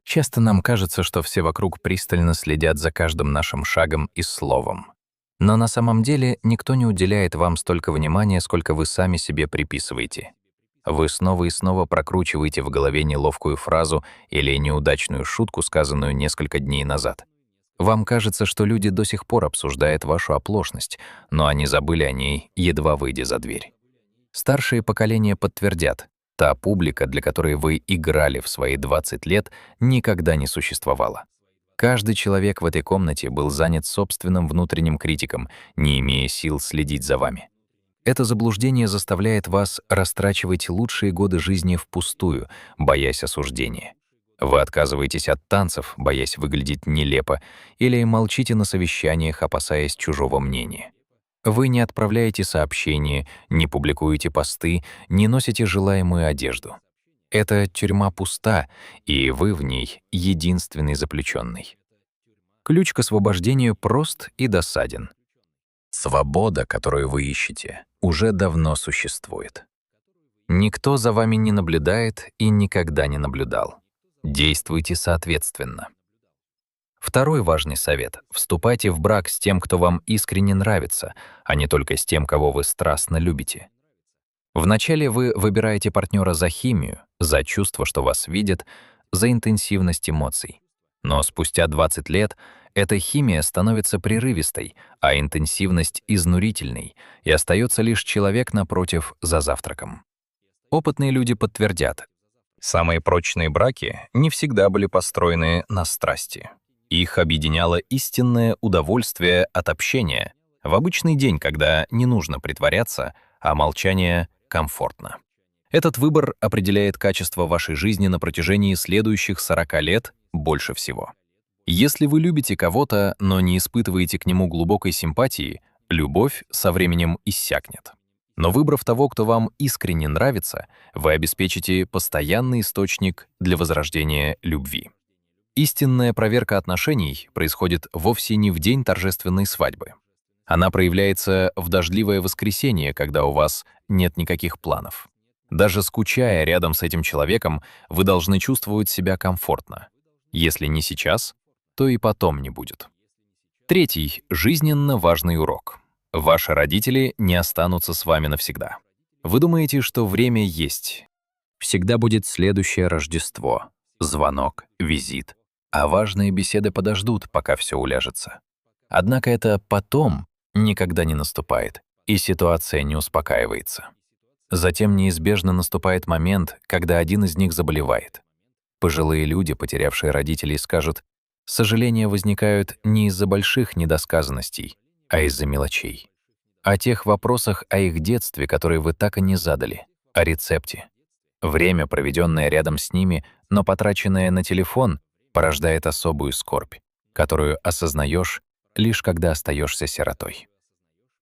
Часто нам кажется, что все вокруг пристально следят за каждым нашим шагом и словом. Но на самом деле никто не уделяет вам столько внимания, сколько вы сами себе приписываете. Вы снова и снова прокручиваете в голове неловкую фразу или неудачную шутку, сказанную несколько дней назад. Вам кажется, что люди до сих пор обсуждают вашу оплошность, но они забыли о ней, едва выйдя за дверь. Старшие поколения подтвердят, та публика, для которой вы играли в свои 20 лет, никогда не существовала. Каждый человек в этой комнате был занят собственным внутренним критиком, не имея сил следить за вами. Это заблуждение заставляет вас растрачивать лучшие годы жизни впустую, боясь осуждения. Вы отказываетесь от танцев, боясь выглядеть нелепо, или молчите на совещаниях, опасаясь чужого мнения. Вы не отправляете сообщения, не публикуете посты, не носите желаемую одежду. Эта тюрьма пуста, и вы в ней единственный заключенный. Ключ к освобождению прост и досаден. Свобода, которую вы ищете, уже давно существует. Никто за вами не наблюдает и никогда не наблюдал. Действуйте соответственно. Второй важный совет — вступайте в брак с тем, кто вам искренне нравится, а не только с тем, кого вы страстно любите. Вначале вы выбираете партнера за химию, за чувство, что вас видят, за интенсивность эмоций. Но спустя 20 лет эта химия становится прерывистой, а интенсивность — изнурительной, и остается лишь человек напротив за завтраком. Опытные люди подтвердят, самые прочные браки не всегда были построены на страсти. Их объединяло истинное удовольствие от общения в обычный день, когда не нужно притворяться, а молчание комфортно. Этот выбор определяет качество вашей жизни на протяжении следующих 40 лет больше всего. Если вы любите кого-то, но не испытываете к нему глубокой симпатии, любовь со временем иссякнет. Но выбрав того, кто вам искренне нравится, вы обеспечите постоянный источник для возрождения любви. Истинная проверка отношений происходит вовсе не в день торжественной свадьбы. Она проявляется в дождливое воскресенье, когда у вас нет никаких планов. Даже скучая рядом с этим человеком, вы должны чувствовать себя комфортно. Если не сейчас, то и потом не будет. Третий жизненно важный урок. Ваши родители не останутся с вами навсегда. Вы думаете, что время есть. Всегда будет следующее Рождество, звонок, визит. А важные беседы подождут, пока все уляжется. Однако это «потом» никогда не наступает, и ситуация не успокаивается. Затем неизбежно наступает момент, когда один из них заболевает. Пожилые люди, потерявшие родителей, скажут, сожаления возникают не из-за больших недосказанностей, а из-за мелочей. О тех вопросах о их детстве, которые вы так и не задали, о рецепте. Время, проведенное рядом с ними, но потраченное на телефон, порождает особую скорбь, которую осознаешь лишь когда остаешься сиротой.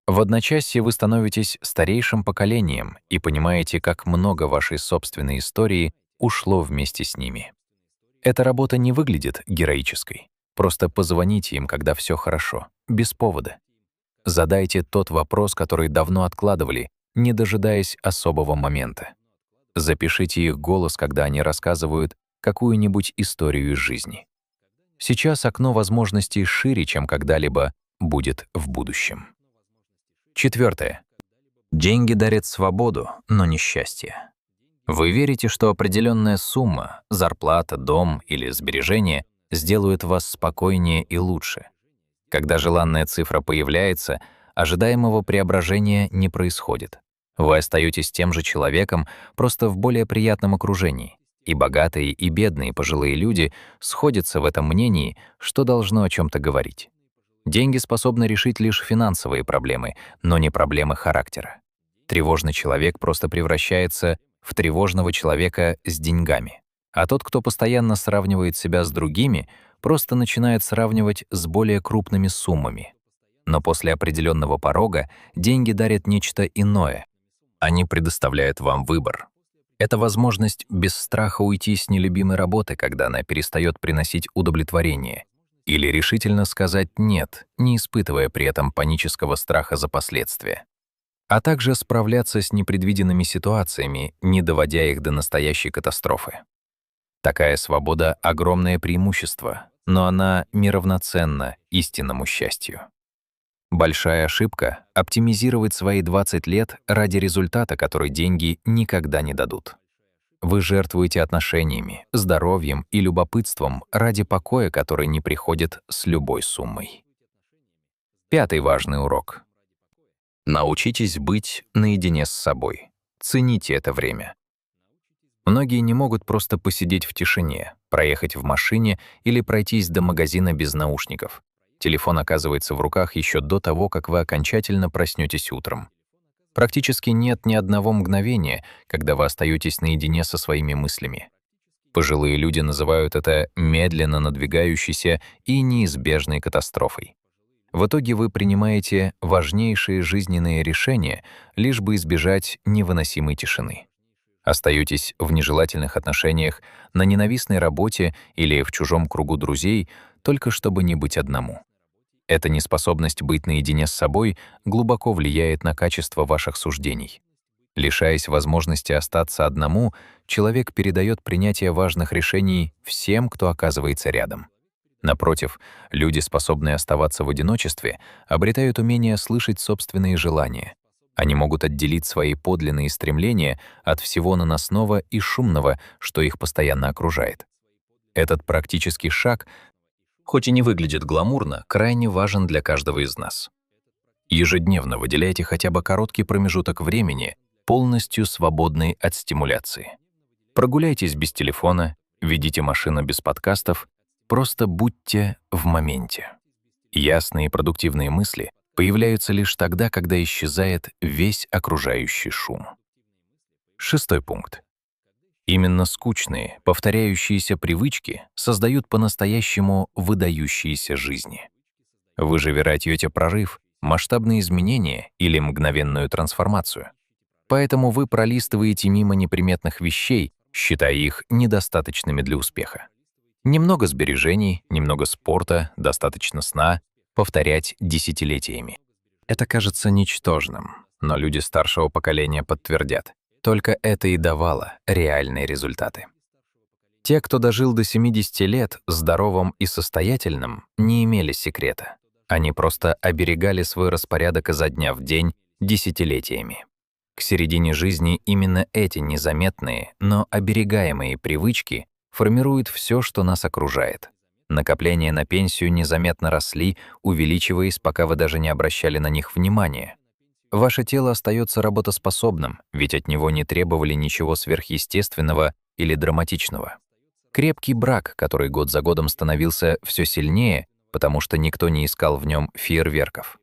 В одночасье вы становитесь старейшим поколением и понимаете, как много вашей собственной истории ушло вместе с ними. Эта работа не выглядит героической. Просто позвоните им, когда все хорошо, без повода. Задайте тот вопрос, который давно откладывали, не дожидаясь особого момента. Запишите их голос, когда они рассказывают какую-нибудь историю из жизни. Сейчас окно возможностей шире, чем когда-либо будет в будущем. Четвертое. Деньги дарят свободу, но не счастье. Вы верите, что определенная сумма, зарплата, дом или сбережения сделают вас спокойнее и лучше. Когда желанная цифра появляется, ожидаемого преображения не происходит. Вы остаетесь тем же человеком, просто в более приятном окружении. И богатые, и бедные пожилые люди сходятся в этом мнении, что должно о чем-то говорить. Деньги способны решить лишь финансовые проблемы, но не проблемы характера. Тревожный человек просто превращается в тревожного человека с деньгами. А тот, кто постоянно сравнивает себя с другими, просто начинает сравнивать с более крупными суммами. Но после определенного порога деньги дарят нечто иное. Они предоставляют вам выбор. Это возможность без страха уйти с нелюбимой работы, когда она перестает приносить удовлетворение, или решительно сказать «нет», не испытывая при этом панического страха за последствия, а также справляться с непредвиденными ситуациями, не доводя их до настоящей катастрофы. Такая свобода — огромное преимущество, но она неравноценна истинному счастью. Большая ошибка — оптимизировать свои 20 лет ради результата, который деньги никогда не дадут. Вы жертвуете отношениями, здоровьем и любопытством ради покоя, который не приходит с любой суммой. Пятый важный урок. Научитесь быть наедине с собой. Цените это время. Многие не могут просто посидеть в тишине, проехать в машине или пройтись до магазина без наушников. Телефон оказывается в руках еще до того, как вы окончательно проснетесь утром. Практически нет ни одного мгновения, когда вы остаетесь наедине со своими мыслями. Пожилые люди называют это медленно надвигающейся и неизбежной катастрофой. В итоге вы принимаете важнейшие жизненные решения, лишь бы избежать невыносимой тишины. Остаетесь в нежелательных отношениях, на ненавистной работе или в чужом кругу друзей, только чтобы не быть одному. Эта неспособность быть наедине с собой глубоко влияет на качество ваших суждений. Лишаясь возможности остаться одному, человек передает принятие важных решений всем, кто оказывается рядом. Напротив, люди, способные оставаться в одиночестве, обретают умение слышать собственные желания. Они могут отделить свои подлинные стремления от всего наносного и шумного, что их постоянно окружает. Этот практический шаг, хоть и не выглядит гламурно, крайне важен для каждого из нас. Ежедневно выделяйте хотя бы короткий промежуток времени, полностью свободный от стимуляции. Прогуляйтесь без телефона, ведите машину без подкастов, просто будьте в моменте. Ясные и продуктивные мысли появляются лишь тогда, когда исчезает весь окружающий шум. Шестой пункт. Именно скучные, повторяющиеся привычки создают по-настоящему выдающиеся жизни. Вы же вероятнее прорыв, масштабные изменения или мгновенную трансформацию. Поэтому вы пролистываете мимо неприметных вещей, считая их недостаточными для успеха. Немного сбережений, немного спорта, достаточно сна, повторять десятилетиями. Это кажется ничтожным, но люди старшего поколения подтвердят. Только это и давало реальные результаты. Те, кто дожил до 70 лет, здоровым и состоятельным, не имели секрета. Они просто оберегали свой распорядок изо дня в день десятилетиями. К середине жизни именно эти незаметные, но оберегаемые привычки формируют все, что нас окружает. Накопления на пенсию незаметно росли, увеличиваясь, пока вы даже не обращали на них внимания. Ваше тело остается работоспособным, ведь от него не требовали ничего сверхъестественного или драматичного. Крепкий брак, который год за годом становился все сильнее, потому что никто не искал в нем фейерверков.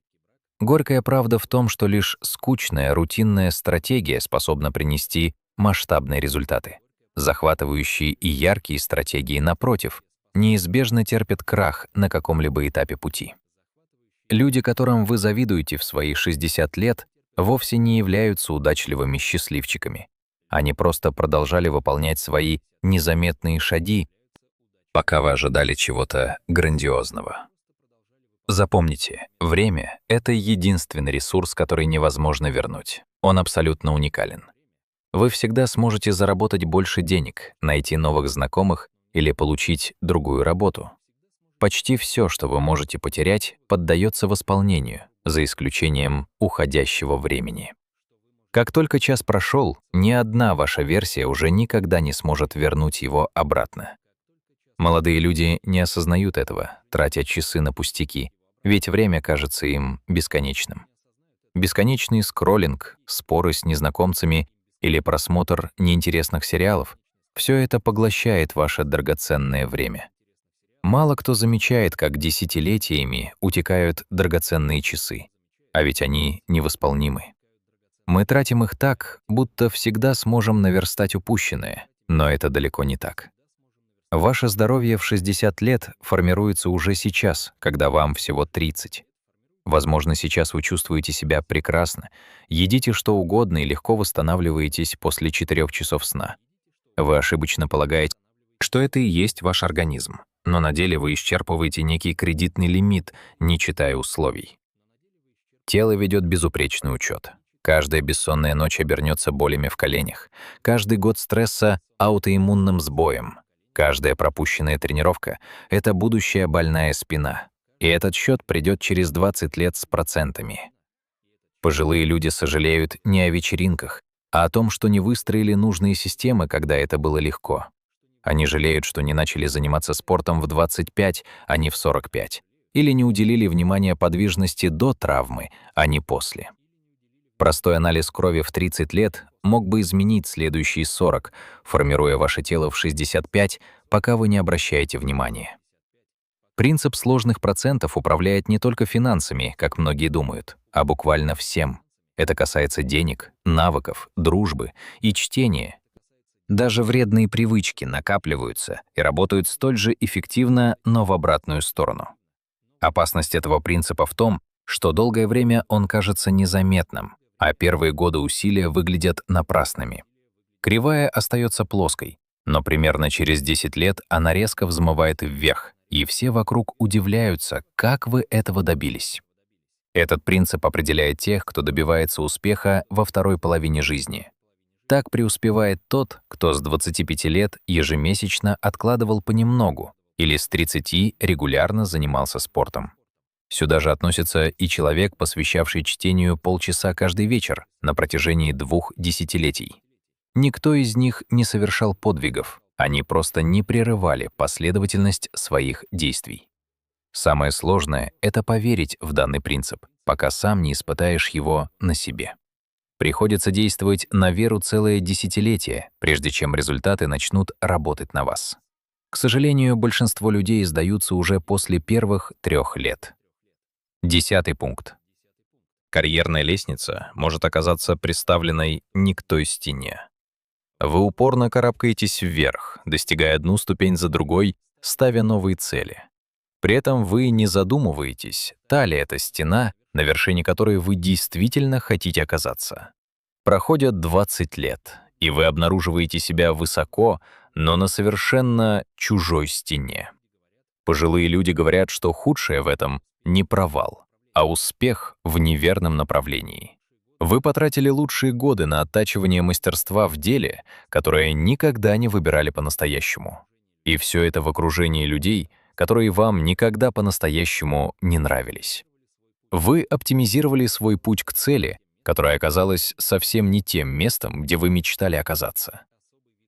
Горькая правда в том, что лишь скучная, рутинная стратегия способна принести масштабные результаты. Захватывающие и яркие стратегии, напротив, неизбежно терпят крах на каком-либо этапе пути. Люди, которым вы завидуете в свои 60 лет, вовсе не являются удачливыми счастливчиками. Они просто продолжали выполнять свои незаметные шаги, пока вы ожидали чего-то грандиозного. Запомните, время — это единственный ресурс, который невозможно вернуть. Он абсолютно уникален. Вы всегда сможете заработать больше денег, найти новых знакомых или получить другую работу. Почти все, что вы можете потерять, поддается восполнению, за исключением уходящего времени. Как только час прошел, ни одна ваша версия уже никогда не сможет вернуть его обратно. Молодые люди не осознают этого, тратя часы на пустяки, ведь время кажется им бесконечным. Бесконечный скроллинг, споры с незнакомцами или просмотр неинтересных сериалов — все это поглощает ваше драгоценное время. Мало кто замечает, как десятилетиями утекают драгоценные часы, а ведь они невосполнимы. Мы тратим их так, будто всегда сможем наверстать упущенное, но это далеко не так. Ваше здоровье в 60 лет формируется уже сейчас, когда вам всего 30. Возможно, сейчас вы чувствуете себя прекрасно, едите что угодно и легко восстанавливаетесь после 4 часов сна. Вы ошибочно полагаете, что это и есть ваш организм, но на деле вы исчерпываете некий кредитный лимит, не читая условий. Тело ведет безупречный учет. Каждая бессонная ночь обернется болями в коленях, каждый год стресса — аутоиммунным сбоем. Каждая пропущенная тренировка — это будущая больная спина. И этот счет придет через 20 лет с процентами. Пожилые люди сожалеют не о вечеринках, а о том, что не выстроили нужные системы, когда это было легко. Они жалеют, что не начали заниматься спортом в 25, а не в 45, или не уделили внимания подвижности до травмы, а не после. Простой анализ крови в 30 лет мог бы изменить следующие 40, формируя ваше тело в 65, пока вы не обращаете внимания. Принцип сложных процентов управляет не только финансами, как многие думают, а буквально всем. Это касается денег, навыков, дружбы и чтения. Даже вредные привычки накапливаются и работают столь же эффективно, но в обратную сторону. Опасность этого принципа в том, что долгое время он кажется незаметным, а первые годы усилия выглядят напрасными. Кривая остается плоской, но примерно через 10 лет она резко взмывает вверх, и все вокруг удивляются, как вы этого добились. Этот принцип определяет тех, кто добивается успеха во второй половине жизни. Так преуспевает тот, кто с 25 лет ежемесячно откладывал понемногу или с 30 регулярно занимался спортом. Сюда же относится и человек, посвящавший чтению полчаса каждый вечер на протяжении 2 десятилетий. Никто из них не совершал подвигов, они просто не прерывали последовательность своих действий. Самое сложное — это поверить в данный принцип, пока сам не испытаешь его на себе. Приходится действовать на веру целое десятилетие, прежде чем результаты начнут работать на вас. К сожалению, большинство людей сдаются уже после первых 3 лет. 10-й пункт. Карьерная лестница может оказаться приставленной не к той стене. Вы упорно карабкаетесь вверх, достигая одну ступень за другой, ставя новые цели. При этом вы не задумываетесь, та ли это стена, на вершине которой вы действительно хотите оказаться. Проходят 20 лет, и вы обнаруживаете себя высоко, но на совершенно чужой стене. Пожилые люди говорят, что худшее в этом — не провал, а успех в неверном направлении. Вы потратили лучшие годы на оттачивание мастерства в деле, которое никогда не выбирали по-настоящему. И все это в окружении людей, которые вам никогда по-настоящему не нравились. Вы оптимизировали свой путь к цели, которая оказалась совсем не тем местом, где вы мечтали оказаться.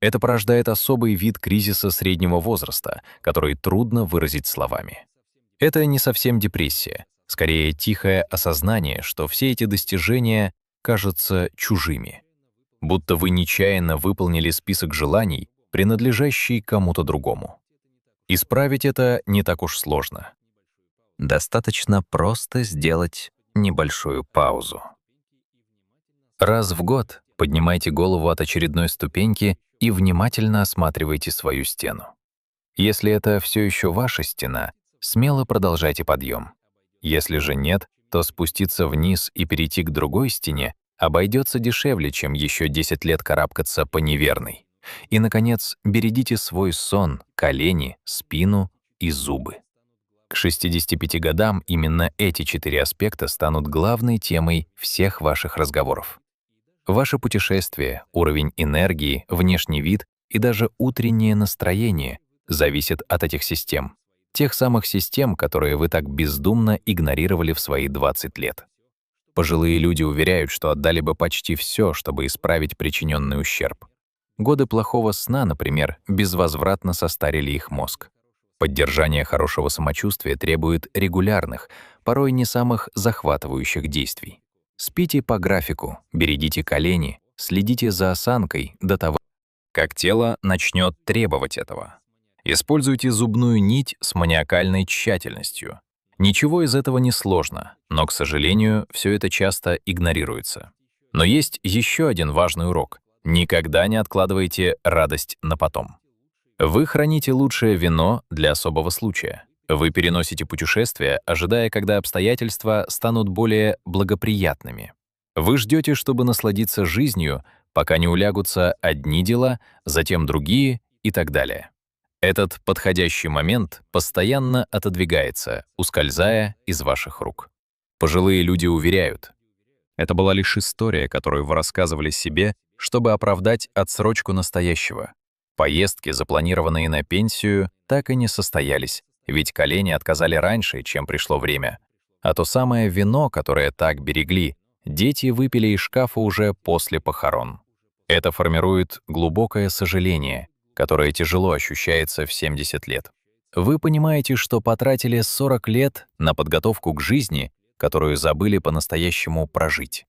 Это порождает особый вид кризиса среднего возраста, который трудно выразить словами. Это не совсем депрессия, скорее тихое осознание, что все эти достижения кажутся чужими. Будто вы нечаянно выполнили список желаний, принадлежащий кому-то другому. Исправить это не так уж сложно. Достаточно просто сделать небольшую паузу. Раз в год поднимайте голову от очередной ступеньки и внимательно осматривайте свою стену. Если это все еще ваша стена, смело продолжайте подъем. Если же нет, то спуститься вниз и перейти к другой стене обойдется дешевле, чем еще 10 лет карабкаться по неверной. И, наконец, берегите свой сон, колени, спину и зубы. К 65 годам именно эти 4 аспекта станут главной темой всех ваших разговоров. Ваше путешествие, уровень энергии, внешний вид и даже утреннее настроение зависят от этих систем. Тех самых систем, которые вы так бездумно игнорировали в свои 20 лет. Пожилые люди уверяют, что отдали бы почти все, чтобы исправить причиненный ущерб. Годы плохого сна, например, безвозвратно состарили их мозг. Поддержание хорошего самочувствия требует регулярных, порой не самых захватывающих действий. Спите по графику, берегите колени, следите за осанкой до того, как тело начнет требовать этого. Используйте зубную нить с маниакальной тщательностью. Ничего из этого не сложно, но, к сожалению, все это часто игнорируется. Но есть еще один важный урок. Никогда не откладывайте радость на потом. Вы храните лучшее вино для особого случая. Вы переносите путешествия, ожидая, когда обстоятельства станут более благоприятными. Вы ждете, чтобы насладиться жизнью, пока не улягутся одни дела, затем другие и так далее. Этот подходящий момент постоянно отодвигается, ускользая из ваших рук. Пожилые люди уверяют, это была лишь история, которую вы рассказывали себе, чтобы оправдать отсрочку настоящего. Поездки, запланированные на пенсию, так и не состоялись, ведь колени отказали раньше, чем пришло время. А то самое вино, которое так берегли, дети выпили из шкафа уже после похорон. Это формирует глубокое сожаление, которое тяжело ощущается в 70 лет. Вы понимаете, что потратили 40 лет на подготовку к жизни, которую забыли по-настоящему прожить.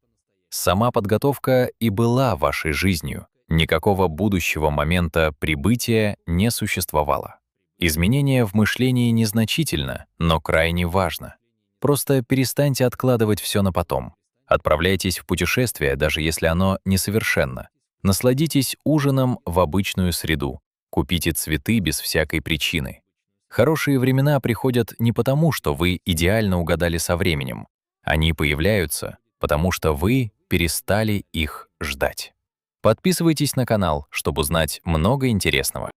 Сама подготовка и была вашей жизнью. Никакого будущего момента прибытия не существовало. Изменение в мышлении незначительно, но крайне важно. Просто перестаньте откладывать все на потом. Отправляйтесь в путешествие, даже если оно несовершенно. Насладитесь ужином в обычную среду. Купите цветы без всякой причины. Хорошие времена приходят не потому, что вы идеально угадали со временем. Они появляются, потому что вы перестали их ждать. Подписывайтесь на канал, чтобы узнать много интересного.